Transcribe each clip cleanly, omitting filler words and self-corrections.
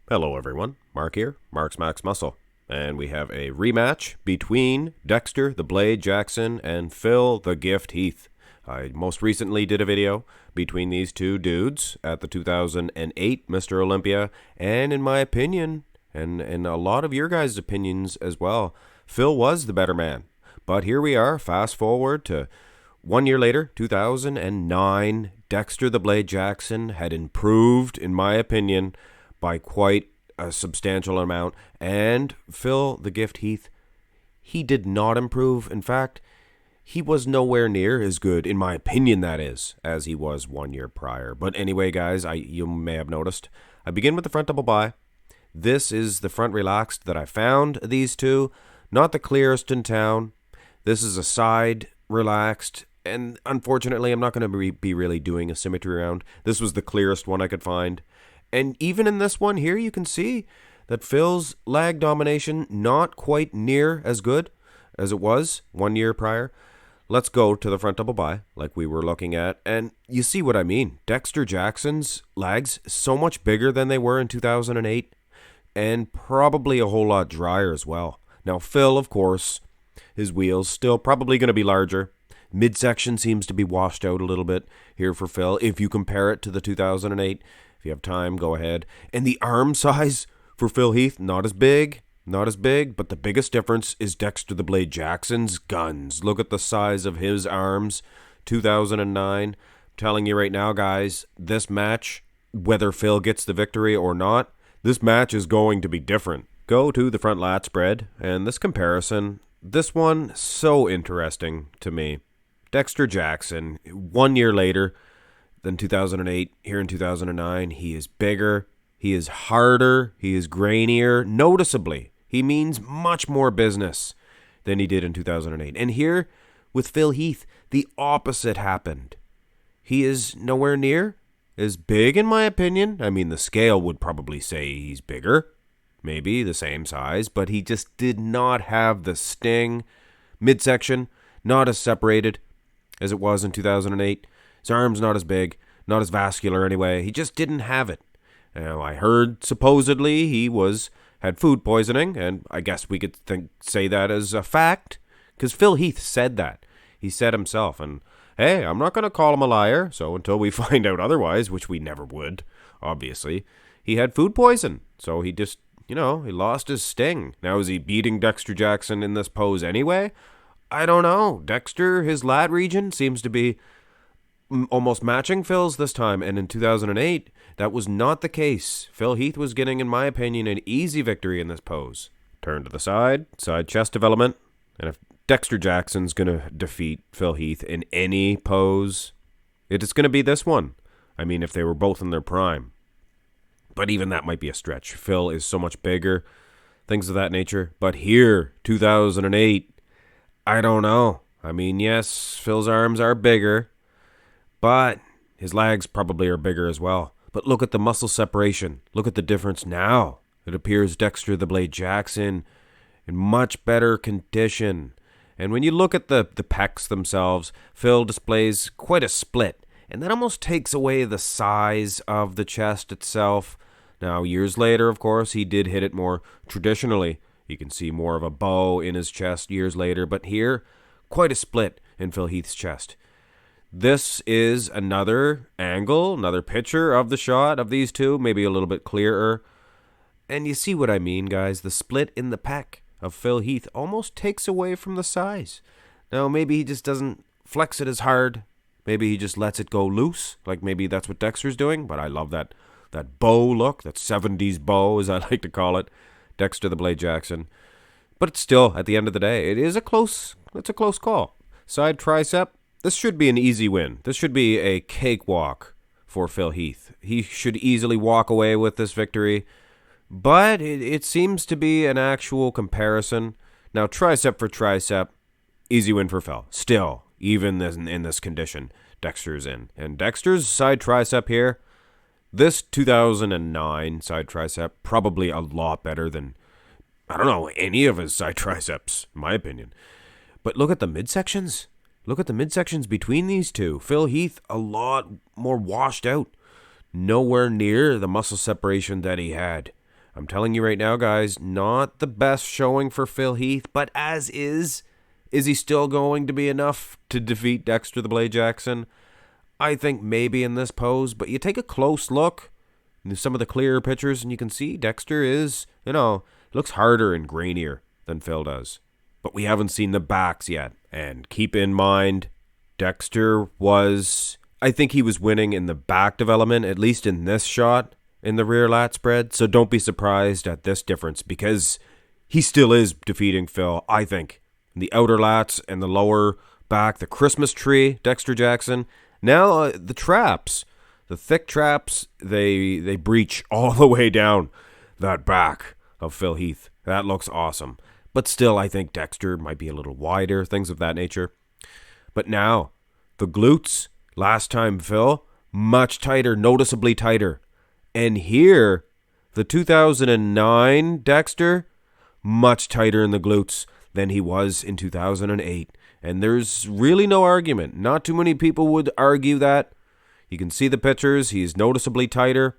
Hello everyone, Mark here, Mark's Max Muscle, and we have a rematch between Dexter the Blade Jackson and Phil the Gift Heath. I most recently did a video between these two dudes at the 2008 Mr. Olympia, and in my opinion, and in a lot of your guys' opinions as well, Phil was the better man. But here we are, fast forward to 1 year later, 2009, Dexter the Blade Jackson had improved, in my opinion, by quite a substantial amount, and Phil the Gift Heath, he did not improve. In fact, he was nowhere near as good, in my opinion that is, as he was 1 year prior. But anyway, guys, you may have noticed, I begin with the front double bi. This is the front relaxed that I found these two, not the clearest in town. This is a side relaxed, and unfortunately I'm not going to be really doing a symmetry round. This was the clearest one I could find. And even in this one here, you can see that Phil's lag domination not quite near as good as it was 1 year prior. Let's go to the front double bi like we were looking at, and you see what I mean. Dexter Jackson's lags so much bigger than they were in 2008, and probably a whole lot drier as well. Now Phil, of course, his wheels still probably going to be larger. Midsection seems to be washed out a little bit here for Phil if you compare it to the 2008. If you have time, go ahead. And the arm size for Phil Heath, not as big, but the biggest difference is Dexter the Blade Jackson's guns. Look at the size of his arms, 2009. I'm telling you right now, guys, this match, whether Phil gets the victory or not, this match is going to be different. Go to the front lat spread, and this comparison, this one, so interesting to me. Dexter Jackson, 1 year later than 2008, here in 2009, he is bigger, he is harder, he is grainier, noticeably. He means much more business than he did in 2008. And here, with Phil Heath, the opposite happened. He is nowhere near as big, in my opinion. I mean, the scale would probably say he's bigger, maybe the same size, but he just did not have the sting. Midsection, not as separated as it was in 2008. His arm's not as big, not as vascular anyway. He just didn't have it. Now, I heard supposedly he had food poisoning, and I guess we could say that as a fact, because Phil Heath said that. He said himself, and hey, I'm not going to call him a liar, so until we find out otherwise, which we never would, obviously, he had food poison, so he just, he lost his sting. Now, is he beating Dexter Jackson in this pose anyway? I don't know. Dexter, his lat region seems to be almost matching Phil's this time, and in 2008, that was not the case. Phil Heath was getting, in my opinion, an easy victory in this pose. Turn to the side chest development, and if Dexter Jackson's going to defeat Phil Heath in any pose, it is going to be this one. I mean, if they were both in their prime. But even that might be a stretch. Phil is so much bigger, things of that nature. But here, 2008, I don't know. I mean, yes, Phil's arms are bigger, but his legs probably are bigger as well. But look at the muscle separation. Look at the difference now. It appears Dexter the Blade Jackson in much better condition. And when you look at the pecs themselves, Phil displays quite a split. And that almost takes away the size of the chest itself. Now, years later, of course, he did hit it more traditionally. You can see more of a bow in his chest years later. But here, quite a split in Phil Heath's chest. This is another angle, another picture of the shot of these two, maybe a little bit clearer. And you see what I mean, guys. The split in the pec of Phil Heath almost takes away from the size. Now, maybe he just doesn't flex it as hard. Maybe he just lets it go loose, like maybe that's what Dexter's doing. But I love that bow look, that 70s bow, as I like to call it, Dexter the Blade Jackson. But it's still, at the end of the day, it's a close call. Side tricep. This should be an easy win. This should be a cakewalk for Phil Heath. He should easily walk away with this victory, but it seems to be an actual comparison. Now, tricep for tricep, easy win for Phil. Still, even in this condition Dexter's in. And Dexter's side tricep here, this 2009 side tricep, probably a lot better than, I don't know, any of his side triceps, in my opinion. But look at the midsections. Look at the midsections between these two. Phil Heath, a lot more washed out. Nowhere near the muscle separation that he had I'm telling you right now, guys, not the best showing for Phil Heath, but as is he still going to be enough to defeat Dexter the Blade Jackson? I think maybe in this pose, but you take a close look into some of the clearer pictures and you can see Dexter is, looks harder and grainier than Phil does. But we haven't seen the backs yet. And keep in mind, Dexter I think he was winning in the back development, at least in this shot, in the rear lat spread. So don't be surprised at this difference because he still is defeating Phil, I think. The outer lats and the lower back, the Christmas tree, Dexter Jackson. Now the traps, the thick traps, they breach all the way down that back of Phil Heath. That looks awesome. But still, I think Dexter might be a little wider, things of that nature. But now, the glutes, last time Phil, much tighter, noticeably tighter. And here, the 2009 Dexter, much tighter in the glutes than he was in 2008. And there's really no argument. Not too many people would argue that. You can see the pictures. He's noticeably tighter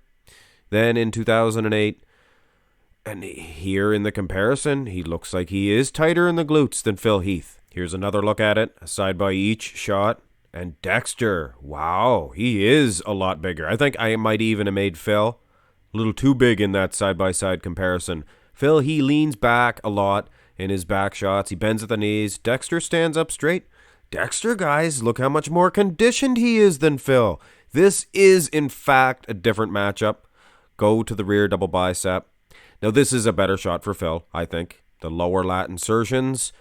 than in 2008. And here in the comparison, he looks like he is tighter in the glutes than Phil Heath. Here's another look at it, a side by each shot. And Dexter, wow, he is a lot bigger. I think I might even have made Phil a little too big in that side-by-side comparison. Phil, he leans back a lot in his back shots. He bends at the knees. Dexter stands up straight. Dexter, guys, look how much more conditioned he is than Phil. This is, in fact, a different matchup. Go to the rear double bicep. Now, this is a better shot for Phil, I think. The lower lat insertions,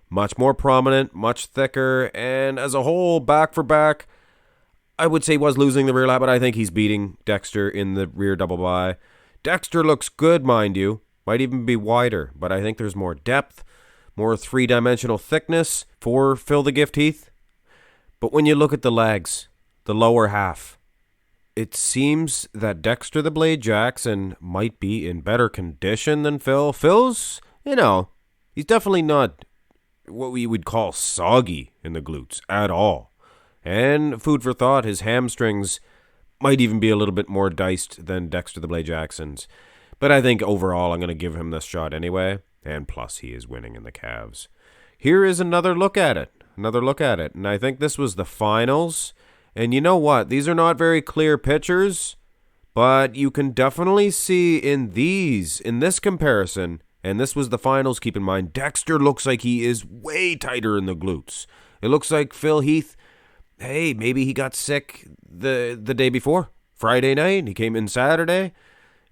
much more prominent, much thicker, and as a whole, back for back, I would say he was losing the rear lat, but I think he's beating Dexter in the rear double bi. Dexter looks good, mind you. Might even be wider, but I think there's more depth, more three-dimensional thickness for Phil the Gift Heath. But when you look at the legs, the lower half, it seems that Dexter the Blade Jackson might be in better condition than Phil. Phil's, he's definitely not what we would call soggy in the glutes at all. And food for thought, his hamstrings might even be a little bit more diced than Dexter the Blade Jackson's. But I think overall I'm going to give him this shot anyway. And plus he is winning in the calves. Here is another look at it. And I think this was the finals. And you know what? These are not very clear pictures, but you can definitely see in this comparison, and this was the finals, keep in mind, Dexter looks like he is way tighter in the glutes. It looks like Phil Heath, hey, maybe he got sick the day before, Friday night. He came in Saturday.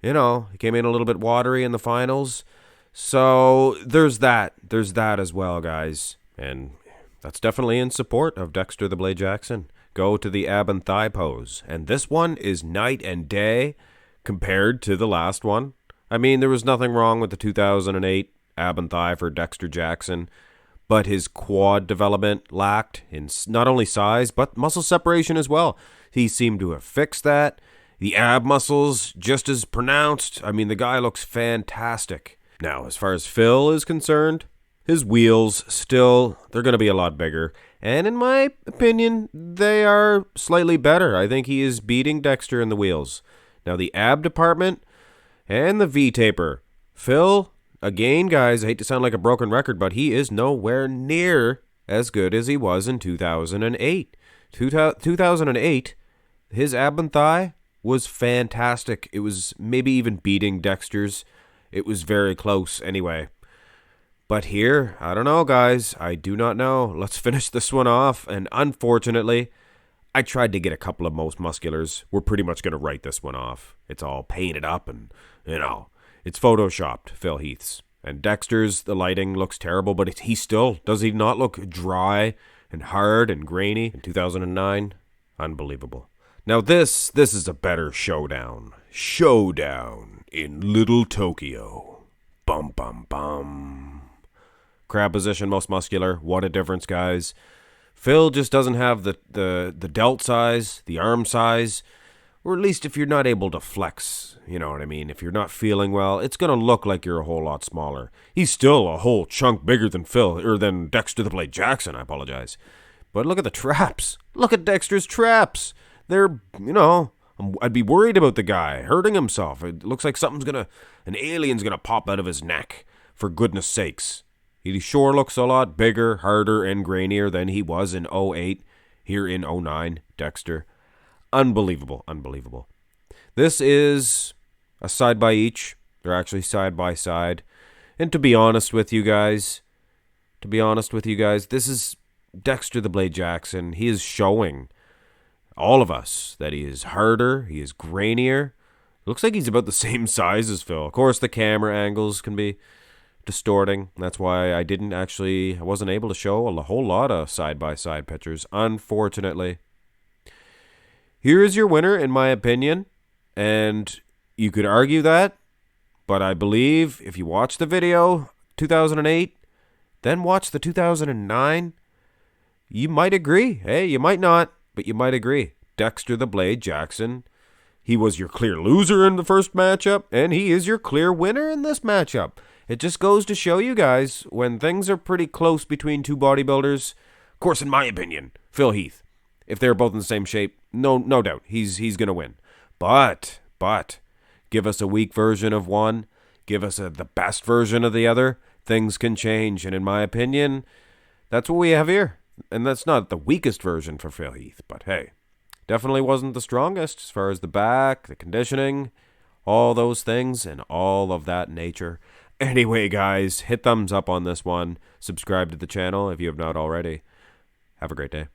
He came in a little bit watery in the finals. So there's that. There's that as well, guys. And that's definitely in support of Dexter the Blade Jackson. Go to the ab and thigh pose. And this one is night and day compared to the last one. I mean, there was nothing wrong with the 2008 ab and thigh for Dexter Jackson, but his quad development lacked in not only size, but muscle separation as well. He seemed to have fixed that. The ab muscles just as pronounced. I mean, the guy looks fantastic. Now, as far as Phil is concerned, his wheels still, they're going to be a lot bigger. And in my opinion, they are slightly better. I think he is beating Dexter in the wheels. Now, the ab department and the V-taper. Phil, again, guys, I hate to sound like a broken record, but he is nowhere near as good as he was in 2008. 2008, his ab and thigh was fantastic. It was maybe even beating Dexter's. It was very close anyway. But here, I don't know, guys. I do not know. Let's finish this one off. And unfortunately, I tried to get a couple of most musculars. We're pretty much going to write this one off. It's all painted up and, it's photoshopped, Phil Heath's. And Dexter's, the lighting looks terrible, but does he not look dry and hard and grainy in 2009? Unbelievable. Now this is a better showdown. Showdown in Little Tokyo. Bum, bum, bum. Crab position, most muscular. What a difference, guys. Phil just doesn't have the delt size, the arm size, or at least if you're not able to flex, you know what I mean? If you're not feeling well, it's going to look like you're a whole lot smaller. He's still a whole chunk bigger than than Dexter the Blade Jackson, I apologize. But look at the traps. Look at Dexter's traps. They're, a I'd be worried about the guy hurting himself. It looks like an alien's gonna pop out of his neck, for goodness sakes. He sure looks a lot bigger, harder, and grainier than he was in 08, here in 09, Dexter. Unbelievable, unbelievable. This is a side by each. They're actually side by side. And to be honest with you guys, this is Dexter the Blade Jackson. He is showing all of us that he is harder, he is grainier. Looks like he's about the same size as Phil. Of course, the camera angles can be distorting. That's why I wasn't able to show a whole lot of side-by-side pictures, unfortunately. Here is your winner, in my opinion, and you could argue that, but I believe if you watch the video, 2008, then watch the 2009, you might agree. Hey, you might not, but you might agree. Dexter the Blade Jackson, he was your clear loser in the first matchup, and he is your clear winner in this matchup. It just goes to show you guys, when things are pretty close between two bodybuilders, of course, in my opinion, Phil Heath, if they're both in the same shape, no doubt, he's going to win. But, give us a weak version of one, give us the best version of the other, things can change. And in my opinion, that's what we have here. And that's not the weakest version for Phil Heath, but hey, definitely wasn't the strongest as far as the back, the conditioning, all those things, and all of that nature. Anyway, guys, hit thumbs up on this one. Subscribe to the channel if you have not already. Have a great day.